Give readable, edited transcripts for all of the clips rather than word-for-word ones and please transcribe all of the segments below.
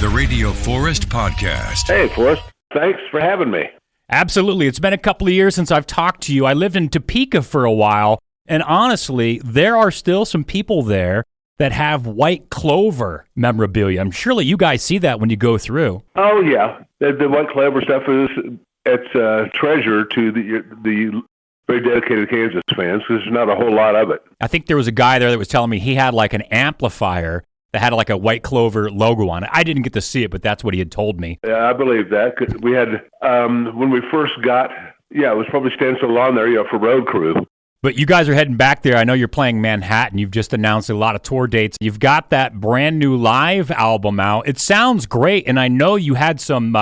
The Radio Forest Podcast. Hey, Forrest. Thanks for having me. Absolutely. It's been a couple of years since I've talked to you. I lived in Topeka for a while, and honestly, there are still some people there that have White Clover memorabilia. I'm surely you guys see that when you go through. Oh, yeah. The White Clover stuff it's a treasure to the very dedicated Kansas fans because there's not a whole lot of it. I think there was a guy there that was telling me he had like an amplifier that had like a White Clover logo on it. I didn't get to see it, but that's what he had told me. Yeah, I believe that. 'Cause we had, when we first got, it was probably stenciled on there, for road crew. But you guys are heading back there. I know you're playing Manhattan. You've just announced a lot of tour dates. You've got that brand new live album out. It sounds great, and I know you had some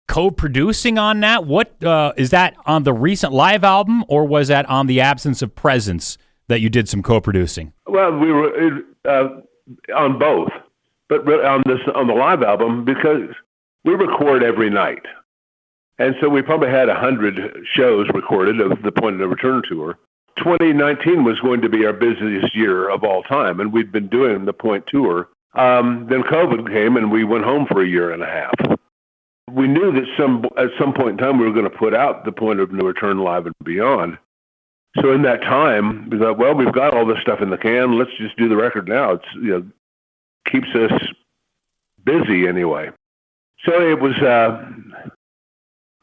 co-producing on that. What is that on the recent live album, or was that on the Absence of Presence that you did some co-producing? Well, we were on both, but on the live album because we record every night, and so we probably had 100 shows recorded of the Point of No Return tour. 2019 was going to be our busiest year of all time, and we'd been doing the Point tour. Then COVID came, and we went home for a year and a half. We knew that at some point in time we were going to put out the Point of No Return Live and Beyond. So in that time, we thought, well, we've got all this stuff in the can. Let's just do the record now. It's keeps us busy anyway. So it was an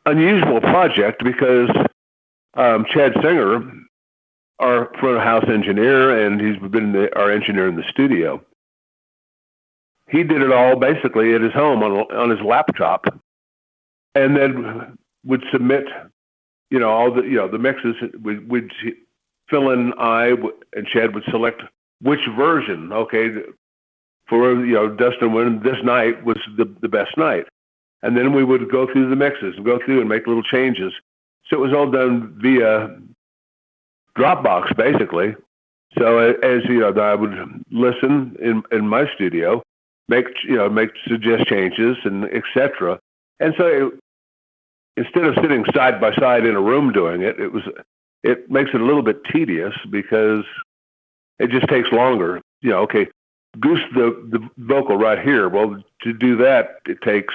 unusual project because Chad Singer, our front of house engineer, and he's been our engineer in the studio. He did it all basically at his home on his laptop, and then would submit, all the mixes. We'd fill in. And Chad would select which version. Okay, for Dustin, when this night was the best night, and then we would go through the mixes and go through and make little changes. So it was all done via Dropbox, basically. So as I would listen in my studio, suggest changes and etc. And so instead of sitting side by side in a room doing it, it makes it a little bit tedious because it just takes longer. Okay, goose the vocal right here. Well, to do that, it takes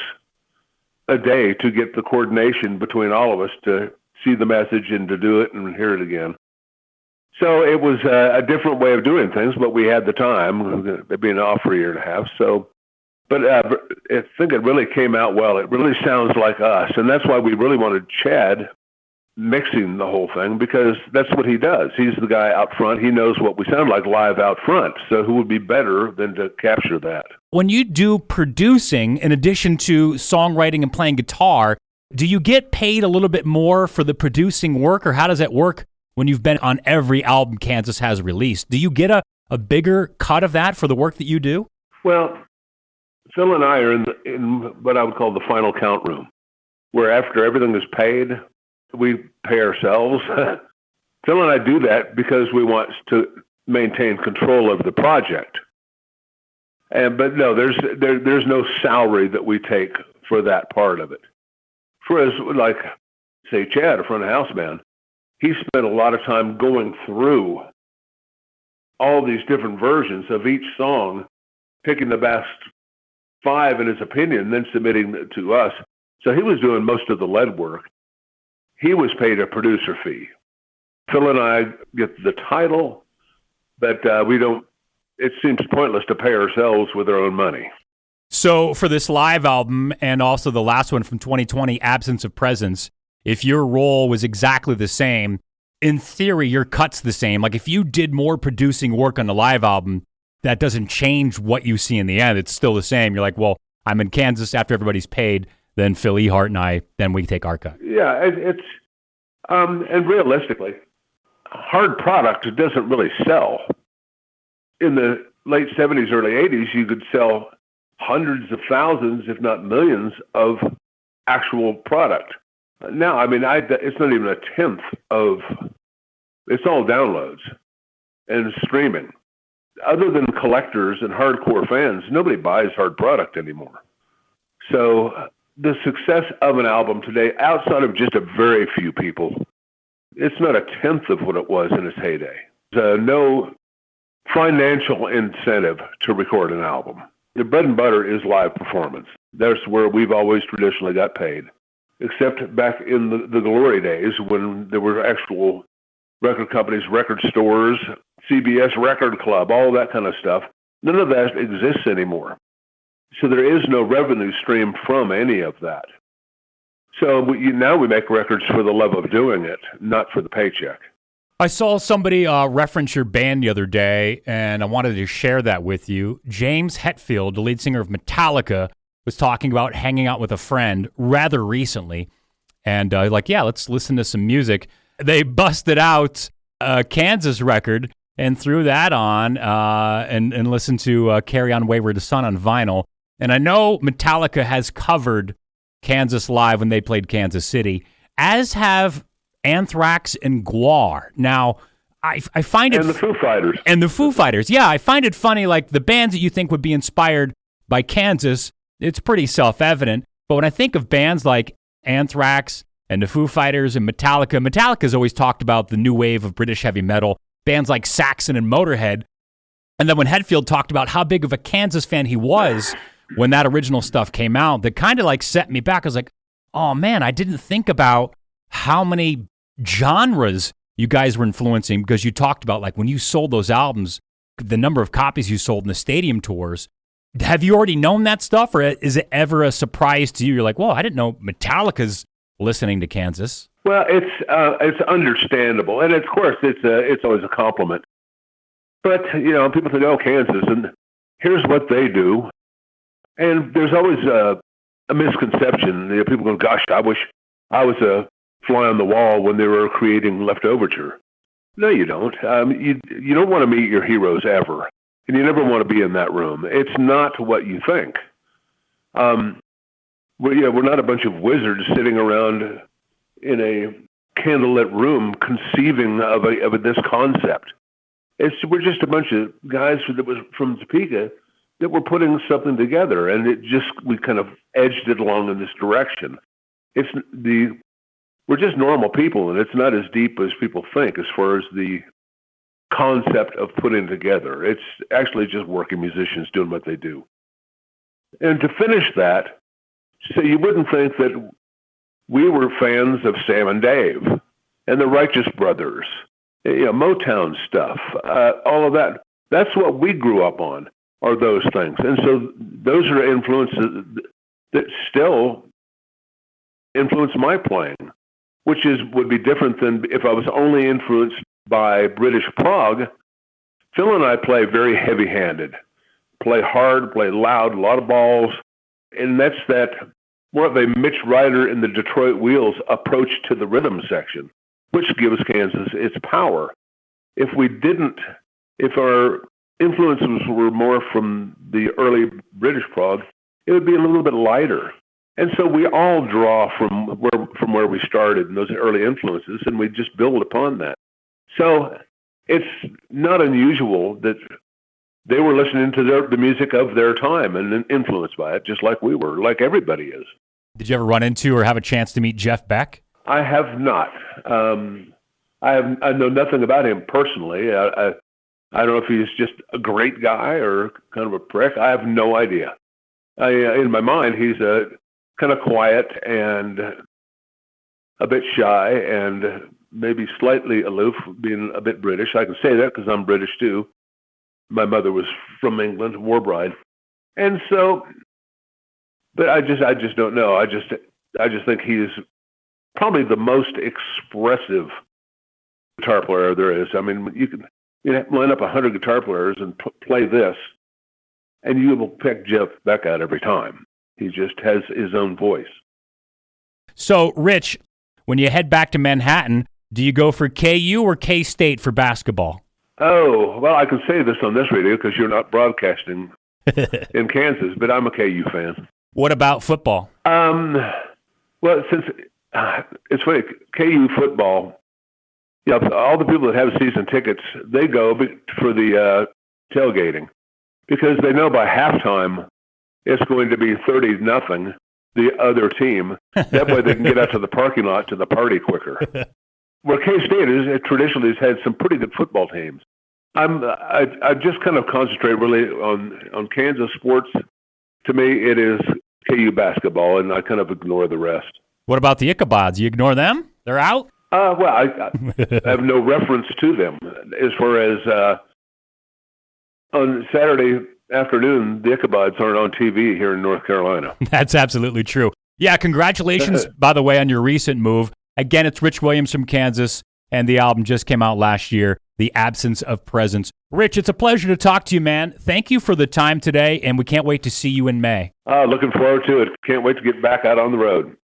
a day to get the coordination between all of us to see the message and to do it and hear it again. So it was a different way of doing things, but we had the time, being off for a year and a half. So, but I think it really came out well. It really sounds like us, and that's why we really wanted Chad mixing the whole thing, because that's what he does. He's the guy out front. He knows what we sound like live out front, so who would be better than to capture that? When you do producing, in addition to songwriting and playing guitar, do you get paid a little bit more for the producing work, or how does that work? When you've been on every album Kansas has released, do you get a bigger cut of that for the work that you do? Well, Phil and I are in what I would call the final count room, where after everything is paid, we pay ourselves. Phil and I do that because we want to maintain control of the project. But no, there's no salary that we take for that part of it. For us, like, say, Chad, a front of house band, he spent a lot of time going through all these different versions of each song, picking the best 5 in his opinion, then submitting it to us. So he was doing most of the lead work. He was paid a producer fee. Phil and I get the title, but we don't. It seems pointless to pay ourselves with our own money. So for this live album and also the last one from 2020, Absence of Presence, if your role was exactly the same, in theory, your cut's the same. Like if you did more producing work on the live album, that doesn't change what you see in the end. It's still the same. You're like, well, I'm in Kansas after everybody's paid. Then Phil Ehart and I, then we take our cut. Yeah, it's and realistically, hard product doesn't really sell. In the late 70s, early 80s, you could sell hundreds of thousands, if not millions, of actual product. Now, it's not even a tenth of. It's all downloads and streaming. Other than collectors and hardcore fans, nobody buys hard product anymore. So the success of an album today, outside of just a very few people, it's not a tenth of what it was in its heyday. There's no financial incentive to record an album. The bread and butter is live performance. That's where we've always traditionally got paid, except back in the glory days when there were actual record companies, record stores, CBS Record Club, all that kind of stuff. None of that exists anymore. So there is no revenue stream from any of that. So now we make records for the love of doing it, not for the paycheck. I saw somebody reference your band the other day, and I wanted to share that with you. James Hetfield, the lead singer of Metallica, was talking about hanging out with a friend rather recently. And let's listen to some music. They busted out a Kansas record and threw that on and listened to Carry On Wayward Son on vinyl. And I know Metallica has covered Kansas Live when they played Kansas City, as have Anthrax and Gwar. Now, I find it... And the Foo Fighters. And the Foo Fighters. Yeah, I find it funny, like the bands that you think would be inspired by Kansas, it's pretty self-evident. But when I think of bands like Anthrax and the Foo Fighters and Metallica's always talked about the new wave of British heavy metal, bands like Saxon and Motorhead. And then when Hetfield talked about how big of a Kansas fan he was when that original stuff came out, that kind of like set me back. I was like, oh man, I didn't think about how many genres you guys were influencing, because you talked about like when you sold those albums, the number of copies you sold in the stadium tours. Have you already known that stuff, or is it ever a surprise to you? You're like, well, I didn't know Metallica's listening to Kansas. Well, it's understandable, and of course it's always a compliment. But people think, oh, Kansas, and here's what they do, and there's always a misconception. People go, gosh, I wish I was a fly on the wall when they were creating Left Overture. No, you don't. You don't want to meet your heroes ever, and you never want to be in that room. It's not what you think. We're not a bunch of wizards sitting around in a candlelit room conceiving of this concept. We're just a bunch of guys that was from Topeka that were putting something together, and we kind of edged it along in this direction. We're just normal people, and it's not as deep as people think as far as the concept of putting together. It's actually just working musicians doing what they do. And to finish that, so you wouldn't think that we were fans of Sam and Dave and the Righteous Brothers, Motown stuff, all of that. That's what we grew up on, are those things. And so those are influences that still influence my playing, which would be different than if I was only influenced by British prog. Phil and I play very heavy-handed, play hard, play loud, a lot of balls, and that's that more of a Mitch Ryder in the Detroit Wheels approach to the rhythm section, which gives Kansas its power. If our influences were more from the early British prog, it would be a little bit lighter. And so we all draw from where we started in those early influences, and we just build upon that. So it's not unusual that they were listening to the music of their time and influenced by it, just like we were, like everybody is. Did you ever run into or have a chance to meet Jeff Beck? I have not. I know nothing about him personally. I don't know if he's just a great guy or kind of a prick. I have no idea. In my mind, he's a kind of quiet and a bit shy and maybe slightly aloof, being a bit British. I can say that because I'm British too. My mother was from England, war bride. And so, but I just don't know. I just think he's probably the most expressive guitar player there is. I mean, you can line up 100 guitar players and play this, and you will pick Jeff Beck out every time. He just has his own voice. So, Rich, when you head back to Manhattan, do you go for KU or K-State for basketball? Oh, well, I can say this on this radio because you're not broadcasting in Kansas, but I'm a KU fan. What about football? Well, since it's funny, KU football, all the people that have season tickets, they go for the tailgating because they know by halftime it's going to be 30-0, the other team. That way they can get out to the parking lot to the party quicker. Where K-State traditionally has had some pretty good football teams. I just kind of concentrate really on Kansas sports. To me, it is KU basketball, and I kind of ignore the rest. What about the Ichabods? You ignore them? They're out? Well, I have no reference to them as far as on Saturday afternoon, the Ichabods aren't on TV here in North Carolina. That's absolutely true. Yeah, congratulations, by the way, on your recent move. Again, it's Rich Williams from Kansas, and the album just came out last year, The Absence of Presence. Rich, it's a pleasure to talk to you, man. Thank you for the time today, and we can't wait to see you in May. Looking forward to it. Can't wait to get back out on the road.